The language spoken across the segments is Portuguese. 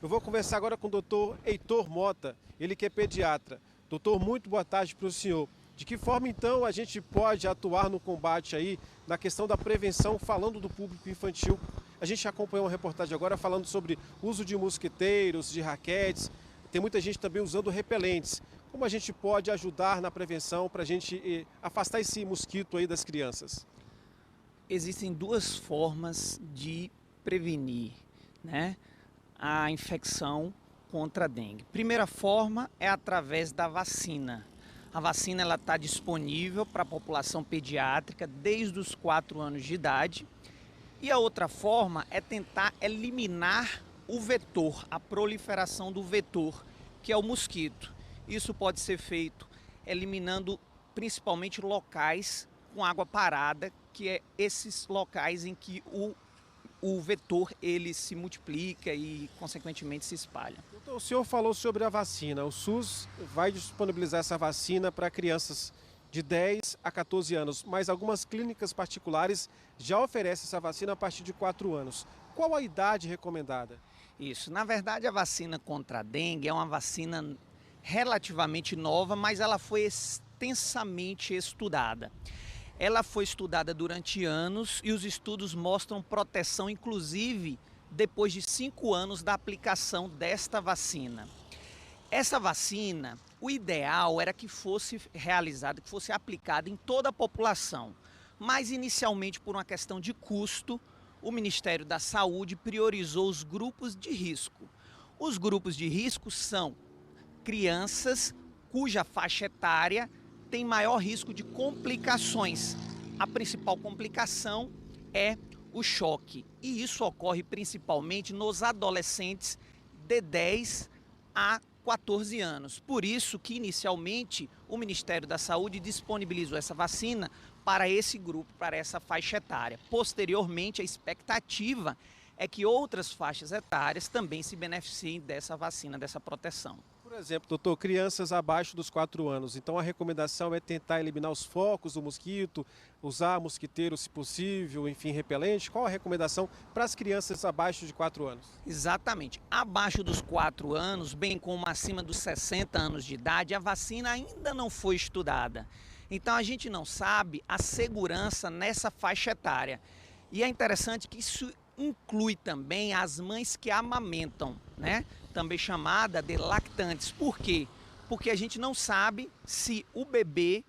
Eu vou conversar agora com o doutor Heitor Mota, ele que é pediatra. Doutor, muito boa tarde para o senhor. De que forma, então, a gente pode atuar no combate aí, na questão da prevenção, falando do público infantil? A gente acompanhou uma reportagem agora falando sobre uso de mosquiteiros, de raquetes. Tem muita gente também usando repelentes. Como a gente pode ajudar na prevenção para a gente afastar esse mosquito aí das crianças? Existem duas formas de prevenir, né, a infecção contra a dengue. Primeira forma é através da vacina. A vacina está disponível para a população pediátrica desde os 4 anos de idade. E a outra forma é tentar eliminar o vetor, a proliferação do vetor, que é o mosquito. Isso pode ser feito eliminando principalmente locais com água parada, que é esses locais em que o vetor ele se multiplica e consequentemente se espalha. Então, o senhor falou sobre a vacina. O SUS vai disponibilizar essa vacina para crianças de 10 a 14 anos, mas algumas clínicas particulares já oferecem essa vacina a partir de 4 anos. Qual a idade recomendada? Isso, na verdade a vacina contra a dengue é uma vacina relativamente nova, mas ela foi extensamente estudada. Ela foi estudada durante anos e os estudos mostram proteção, inclusive depois de 5 anos da aplicação desta vacina. Essa vacina, o ideal era que fosse realizada, que fosse aplicada em toda a população, mas inicialmente por uma questão de custo, o Ministério da Saúde priorizou os grupos de risco. Os grupos de risco são crianças cuja faixa etária tem maior risco de complicações. A principal complicação é o choque, e isso ocorre principalmente nos adolescentes de 10 a 14 anos. Por isso que inicialmente o Ministério da Saúde disponibilizou essa vacina para esse grupo, para essa faixa etária. Posteriormente, a expectativa é que outras faixas etárias também se beneficiem dessa vacina, dessa proteção. Por exemplo, doutor, crianças abaixo dos 4 anos, então a recomendação é tentar eliminar os focos do mosquito, usar mosquiteiro se possível, enfim, repelente. Qual a recomendação para as crianças abaixo de 4 anos? Exatamente. Abaixo dos 4 anos, bem como acima dos 60 anos de idade, a vacina ainda não foi estudada. Então a gente não sabe a segurança nessa faixa etária. E é interessante que isso inclui também as mães que amamentam, né? Também chamada de lactantes. Por quê? Porque a gente não sabe se o bebê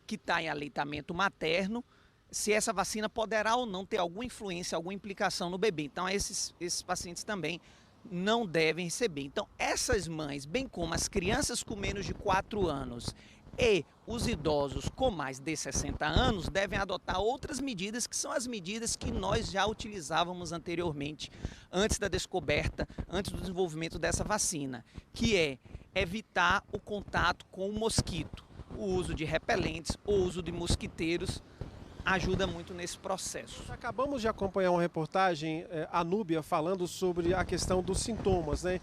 que está em aleitamento materno, se essa vacina poderá ou não ter alguma influência, alguma implicação no bebê. Então esses pacientes também não devem receber. Então essas mães, bem como as crianças com menos de 4 anos e os idosos com mais de 60 anos devem adotar outras medidas, que são as medidas que nós já utilizávamos anteriormente, antes da descoberta, antes do desenvolvimento dessa vacina, que é evitar o contato com o mosquito. O uso de repelentes, o uso de mosquiteiros ajuda muito nesse processo. Acabamos de acompanhar uma reportagem, a Núbia, falando sobre a questão dos sintomas, né?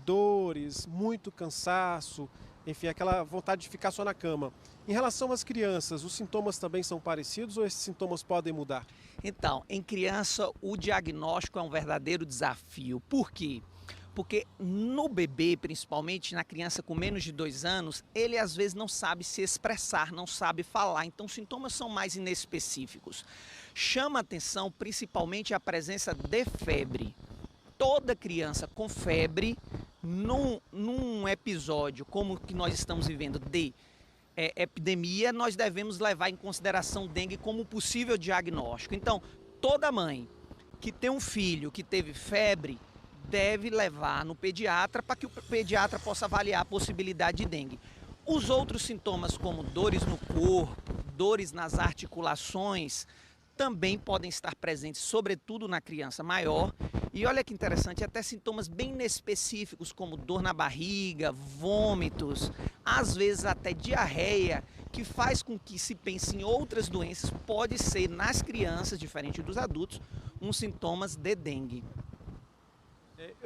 Dores, muito cansaço, enfim, aquela vontade de ficar só na cama. Em relação às crianças, os sintomas também são parecidos ou esses sintomas podem mudar? Então, em criança, o diagnóstico é um verdadeiro desafio. Por quê? Porque no bebê, principalmente na criança com menos de 2 anos, ele às vezes não sabe se expressar, não sabe falar, então os sintomas são mais inespecíficos. Chama atenção principalmente a presença de febre. Toda criança com febre, num episódio como o que nós estamos vivendo de epidemia, nós devemos levar em consideração dengue como possível diagnóstico. Então, toda mãe que tem um filho que teve febre, deve levar no pediatra para que o pediatra possa avaliar a possibilidade de dengue. Os outros sintomas, como dores no corpo, dores nas articulações, também podem estar presentes, sobretudo na criança maior. E olha que interessante, até sintomas bem inespecíficos, como dor na barriga, vômitos, às vezes até diarreia, que faz com que se pense em outras doenças, pode ser nas crianças, diferente dos adultos, sintomas de dengue.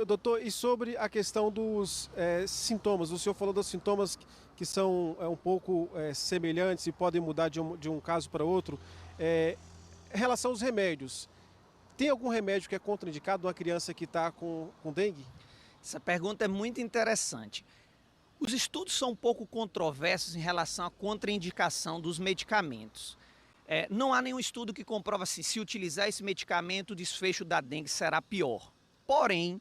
Doutor, e sobre a questão dos sintomas, o senhor falou dos sintomas que são um pouco semelhantes e podem mudar de um caso para outro. Em relação aos remédios, tem algum remédio que é contraindicado numa criança que está com dengue? Essa pergunta é muito interessante. Os estudos são um pouco controversos em relação à contraindicação dos medicamentos. Não há nenhum estudo que comprova assim, se utilizar esse medicamento, o desfecho da dengue será pior. Porém,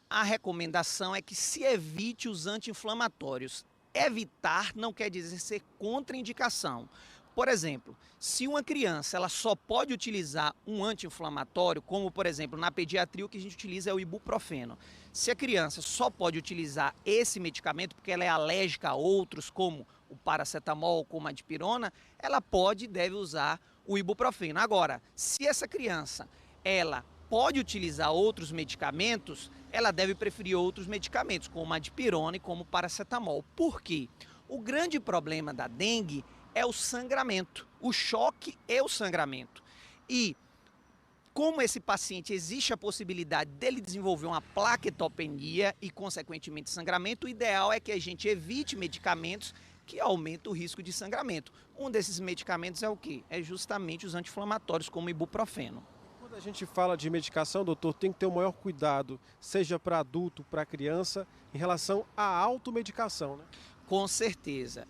a recomendação é que se evite os anti-inflamatórios. Evitar não quer dizer ser contraindicação. Por exemplo, se uma criança ela só pode utilizar um anti-inflamatório, como por exemplo na pediatria o que a gente utiliza é o ibuprofeno. Se a criança só pode utilizar esse medicamento porque ela é alérgica a outros, como o paracetamol, como a dipirona, ela pode e deve usar o ibuprofeno. Agora, se essa criança ela pode utilizar outros medicamentos, ela deve preferir outros medicamentos, como a dipirona e como o paracetamol. Por quê? O grande problema da dengue é o sangramento, o choque e o sangramento. E como esse paciente existe a possibilidade dele desenvolver uma plaquetopenia e, consequentemente, sangramento, o ideal é que a gente evite medicamentos que aumentam o risco de sangramento. Um desses medicamentos é o quê? É justamente os anti-inflamatórios, como o ibuprofeno. Quando a gente fala de medicação, doutor, tem que ter o maior cuidado, seja para adulto, para criança, em relação à automedicação, né? Com certeza.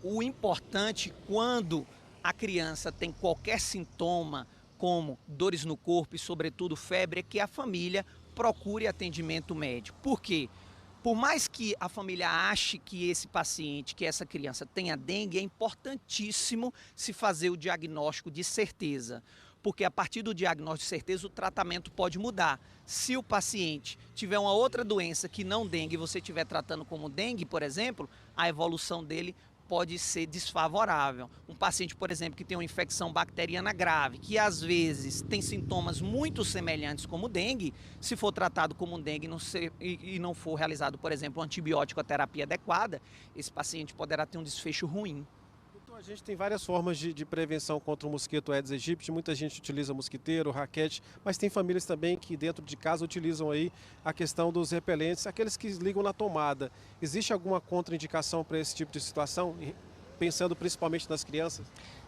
O importante quando a criança tem qualquer sintoma, como dores no corpo e sobretudo febre, é que a família procure atendimento médico. Por quê? Por mais que a família ache que esse paciente, que essa criança tenha dengue, é importantíssimo se fazer o diagnóstico de certeza. Porque a partir do diagnóstico de certeza o tratamento pode mudar. Se o paciente tiver uma outra doença que não dengue e você estiver tratando como dengue, por exemplo, a evolução dele pode ser desfavorável. Um paciente, por exemplo, que tem uma infecção bacteriana grave, que às vezes tem sintomas muito semelhantes como dengue, se for tratado como dengue e não for realizado, por exemplo, uma antibiótico terapia adequada, esse paciente poderá ter um desfecho ruim. Então, a gente tem várias formas de prevenção contra o mosquito Aedes aegypti. Muita gente utiliza mosquiteiro, raquete, mas tem famílias também que dentro de casa utilizam aí a questão dos repelentes, aqueles que ligam na tomada. Existe alguma contraindicação para esse tipo de situação, pensando principalmente nas crianças?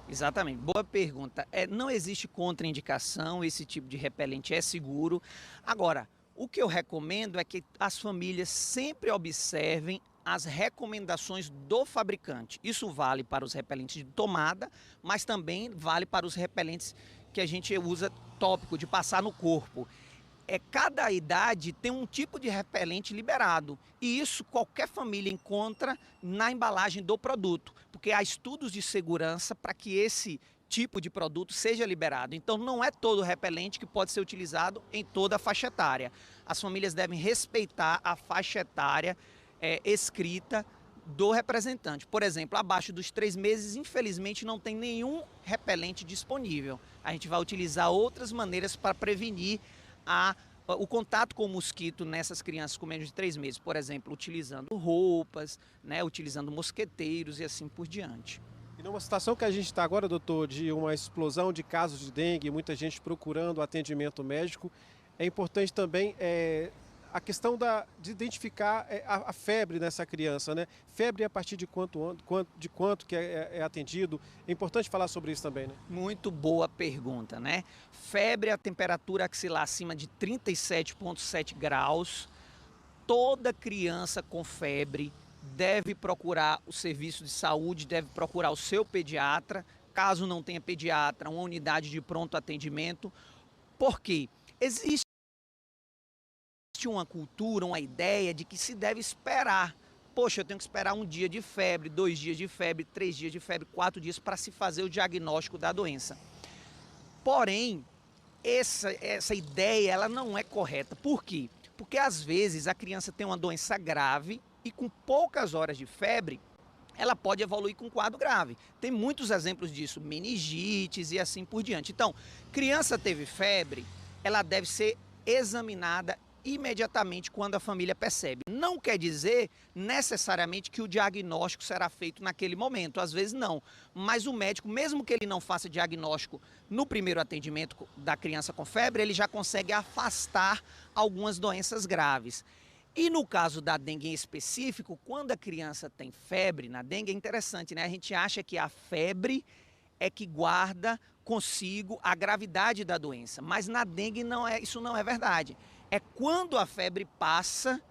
Exatamente, boa pergunta. Não existe contraindicação, esse tipo de repelente é seguro. Agora, o que eu recomendo é que as famílias sempre observem as recomendações do fabricante. Isso vale para os repelentes de tomada, mas também vale para os repelentes que a gente usa tópico, de passar no corpo. Cada idade tem um tipo de repelente liberado e isso qualquer família encontra na embalagem do produto, porque há estudos de segurança para que esse tipo de produto seja liberado. Então não é todo repelente que pode ser utilizado em toda a faixa etária. As famílias devem respeitar a faixa etária escrita do representante. Por exemplo, abaixo dos 3 meses, infelizmente, não tem nenhum repelente disponível. A gente vai utilizar outras maneiras para prevenir o contato com o mosquito nessas crianças com menos de 3 meses. Por exemplo, utilizando roupas, né, utilizando mosqueteiros e assim por diante. E numa situação que a gente está agora, doutor, de uma explosão de casos de dengue, muita gente procurando atendimento médico, é importante também a questão de identificar a febre nessa criança, né? Febre a partir de quanto que é atendido. É importante falar sobre isso também, né? Muito boa pergunta, né? Febre, a temperatura axilar acima de 37,7 graus. Toda criança com febre deve procurar o serviço de saúde, deve procurar o seu pediatra. Caso não tenha pediatra, uma unidade de pronto atendimento. Por quê? Existe uma cultura, uma ideia de que se deve esperar. Poxa, eu tenho que esperar 1 dia de febre, 2 dias de febre, 3 dias de febre, 4 dias para se fazer o diagnóstico da doença. Porém, essa ideia ela não é correta. Por quê? Porque às vezes a criança tem uma doença grave e com poucas horas de febre, ela pode evoluir com um quadro grave. Tem muitos exemplos disso, meningites e assim por diante. Então, criança teve febre, ela deve ser examinada imediatamente quando a família percebe. Não quer dizer necessariamente que o diagnóstico será feito naquele momento, às vezes não. Mas o médico, mesmo que ele não faça diagnóstico no primeiro atendimento da criança com febre, ele já consegue afastar algumas doenças graves. E no caso da dengue em específico, quando a criança tem febre na dengue, é interessante, né? A gente acha que a febre é que guarda consigo a gravidade da doença, mas na dengue isso não é verdade. É quando a febre passa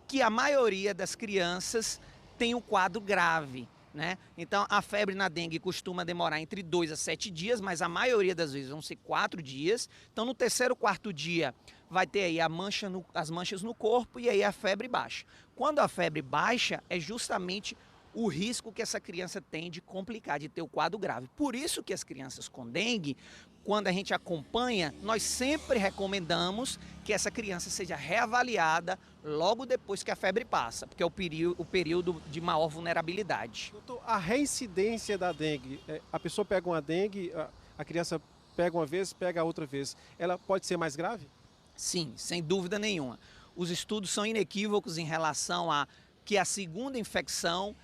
que a maioria das crianças tem um quadro grave, né? Então, a febre na dengue costuma demorar entre 2 a 7 dias, mas a maioria das vezes vão ser 4 dias. Então, no terceiro, quarto dia, vai ter aí as manchas no corpo e aí a febre baixa. Quando a febre baixa, é justamente o risco que essa criança tem de complicar, de ter o quadro grave. Por isso que as crianças com dengue, quando a gente acompanha, nós sempre recomendamos que essa criança seja reavaliada logo depois que a febre passa, porque é o período de maior vulnerabilidade. Doutor, a reincidência da dengue, a pessoa pega uma dengue, a criança pega uma vez, pega a outra vez, ela pode ser mais grave? Sim, sem dúvida nenhuma. Os estudos são inequívocos em relação a que a segunda infecção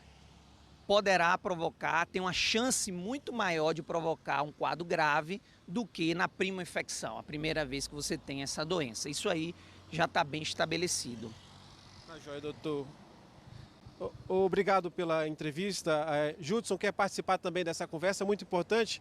poderá provocar, tem uma chance muito maior de provocar um quadro grave do que na prima infecção, a primeira vez que você tem essa doença. Isso aí já está bem estabelecido. Tá joia, doutor. Obrigado pela entrevista. Judson quer participar também dessa conversa, muito importante.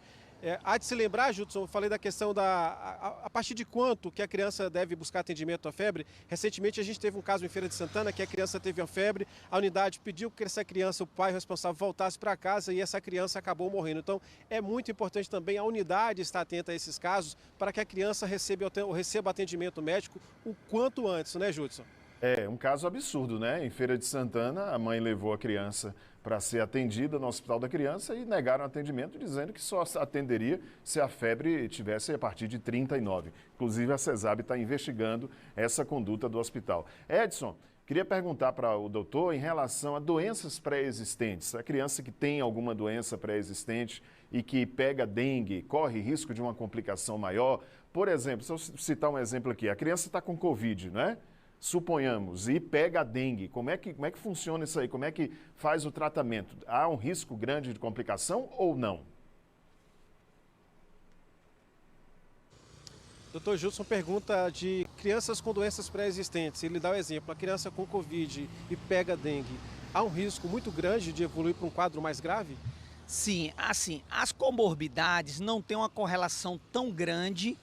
Há de se lembrar, Judson, eu falei da questão a partir de quanto que a criança deve buscar atendimento à febre. Recentemente a gente teve um caso em Feira de Santana que a criança teve uma febre, a unidade pediu que essa criança, o pai responsável, voltasse para casa e essa criança acabou morrendo. Então é muito importante também a unidade estar atenta a esses casos para que a criança receba atendimento médico o quanto antes, né, Judson? É um caso absurdo, né? Em Feira de Santana, a mãe levou a criança para ser atendida no Hospital da Criança e negaram atendimento, dizendo que só atenderia se a febre tivesse a partir de 39. Inclusive, a CESAB está investigando essa conduta do hospital. Edson, queria perguntar para o doutor em relação a doenças pré-existentes. A criança que tem alguma doença pré-existente e que pega dengue, corre risco de uma complicação maior. Por exemplo, se eu citar um exemplo aqui, a criança está com Covid, né? Suponhamos, e pega a dengue, como é que funciona isso aí? Como é que faz o tratamento? Há um risco grande de complicação ou não? Doutor Judson pergunta de crianças com doenças pré-existentes. Ele dá o exemplo, a criança com Covid e pega dengue. Há um risco muito grande de evoluir para um quadro mais grave? Sim, assim, as comorbidades não têm uma correlação tão grande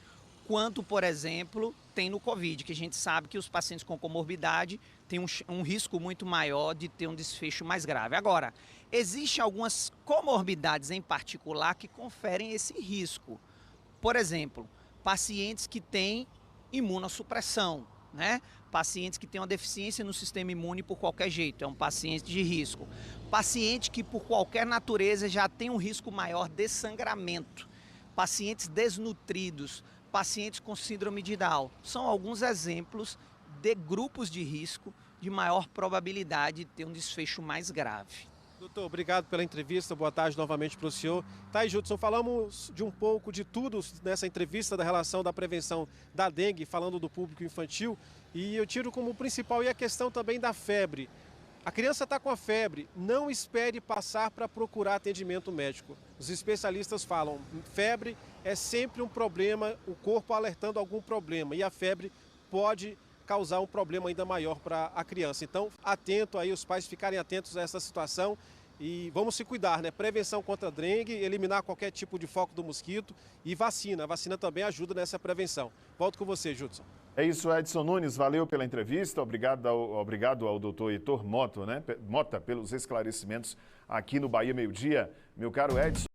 quanto, por exemplo, tem no Covid, que a gente sabe que os pacientes com comorbidade têm um risco muito maior de ter um desfecho mais grave. Agora, existem algumas comorbidades em particular que conferem esse risco. Por exemplo, pacientes que têm imunossupressão, né? Pacientes que têm uma deficiência no sistema imune por qualquer jeito, é um paciente de risco. Paciente que por qualquer natureza já tem um risco maior de sangramento. Pacientes desnutridos, pacientes com síndrome de Down. São alguns exemplos de grupos de risco de maior probabilidade de ter um desfecho mais grave. Doutor, obrigado pela entrevista, boa tarde novamente para o senhor. Tá aí, Judson, falamos de um pouco de tudo nessa entrevista da relação da prevenção da dengue, falando do público infantil, e eu tiro como principal a questão também da febre. A criança está com a febre, não espere passar para procurar atendimento médico. Os especialistas falam, febre é sempre um problema, o corpo alertando algum problema, e a febre pode causar um problema ainda maior para a criança. Então, atento aí, os pais ficarem atentos a essa situação e vamos se cuidar, né? Prevenção contra a dengue, eliminar qualquer tipo de foco do mosquito e vacina. A vacina também ajuda nessa prevenção. Volto com você, Judson. É isso, Edson Nunes, valeu pela entrevista, obrigado ao doutor Heitor Mota, pelos esclarecimentos aqui no Bahia Meio Dia. Meu caro Edson.